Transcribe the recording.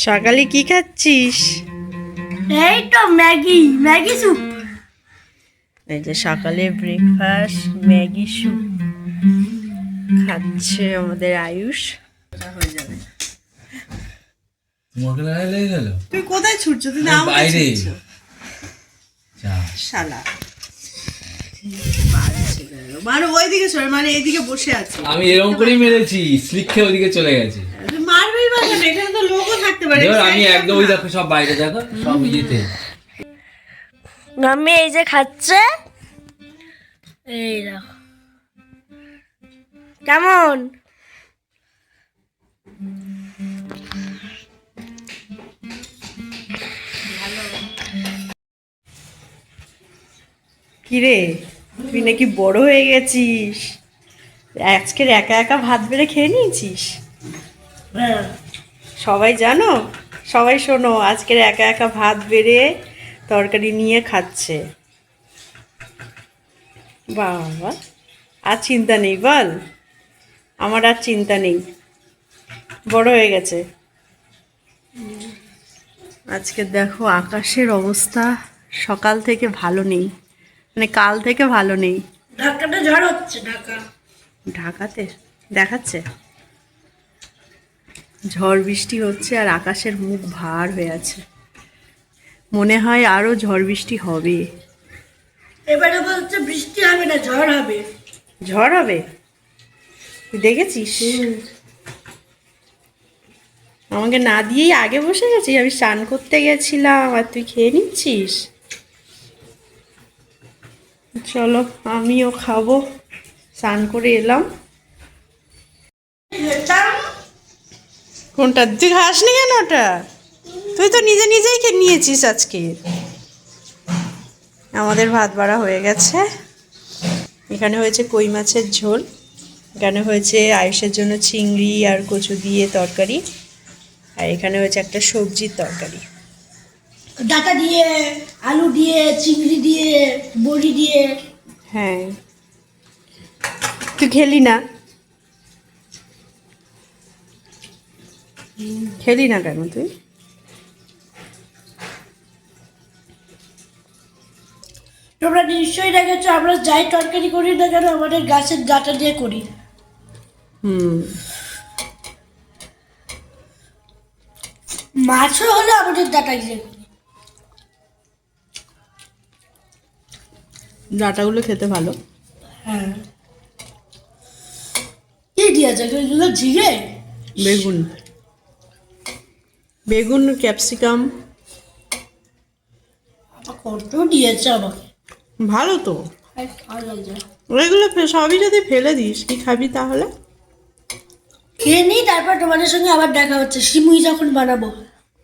সকালে কি খাচ্ছিস? এই তো ম্যাগি ম্যাগি স্যুপ। এই যে সকালে ব্রেকফাস্ট ম্যাগি স্যুপ খাচ্ছে আমাদের আয়ুষ। হয়ে যাবে। তোমাকে লড়াই লেগে গেল? তুই কোথায় ছুটছো? তুই না আমাকে বাইরে। ছুটছো। শালা মানে ওইদিকে সরে, মানে এইদিকে বসে আছে। আমি এরকম করেই মেরেছি, স্লিক খেয়ে ওইদিকে চলে গেছে। মারবেই বা কেন? এখানে তো লোকও থাকতে পারে। এবার আমি একদম ওই দেখো সব বাইরে দেখো সব ইয়েতে। মাম্মি এই যে খাচ্ছে, এই দেখো কেমন। কিরে তুই নাকি বড় হয়ে গেছিস? আজকের একা একা ভাত বেড়ে খেয়ে নিয়েছিস? হ্যাঁ সবাই জানো, সবাই শোনো, আজকের একা একা ভাত বেড়ে তরকারি নিয়ে খাচ্ছে। বাবা, আর চিন্তা নেই বল? আমার আর চিন্তা নেই, বড় হয়ে গেছে। আজকে দেখো আকাশের অবস্থা সকাল থেকে ভালো নেই, মানে কাল থেকে ভালো নেই। ঢাকাটা ঝড় হচ্ছে। ঢাকা ঢাকাতে দেখাচ্ছে ঝড় বৃষ্টি হচ্ছে আর আকাশের মুখ ভার হয়ে আছে। মনে হয় আরো ঝড় বৃষ্টি হবে। এবারে বলছে বৃষ্টি হবে না, ঝড় হবে। ঝড় হবে? তুই দেখেছিস? আমাকে না দিয়েই আগে বসে গেছিস। আমি স্নান করতে গেছিলাম আর তুই খেয়ে নিচ্ছিস। চলো আমিও খাবো, স্নান করে এলাম। কোনটা? তুই খাসনি কেন ওটা? তুই তো নিজে নিজেই খেয়ে নিয়েছিস আজকে। আমাদের ভাত বাড়া হয়ে গেছে। এখানে হয়েছে কই মাছের ঝোল, এখানে হয়েছে আয়ুষের জন্য চিংড়ি আর কচু দিয়ে তরকারি, আর এখানে হয়েছে একটা সবজির তরকারি। ডাটা দিয়ে, আলু দিয়ে, চিংড়ি দিয়ে, বড়ি দিয়ে। হ্যাঁ, তুই খেলি না? খেলি না কেন তুই? তোমরা নিশ্চয়ই দেখেছো আমরা যাই তরকারি করি না কেন আমাদের গাছের ডাটা দিয়ে করি। মাছও হলে আমাদের ডাটা দিয়ে করি। ডাঁটাগুলো খেতে ভালো। হ্যাঁ, কি দিয়েছে এগুলো? ঝিঙে, বেগুন, বেগুন, ক্যাপসিকাম, কত দিয়েছে আমাকে। ভালো তো। খাওয়া যায়। ওইগুলো সবই যদি ফেলে দিস কি খাবি তাহলে? খেয়ে নিই, তারপর তোমাদের সঙ্গে আবার দেখা হচ্ছে সিমুই যখন বানাবো।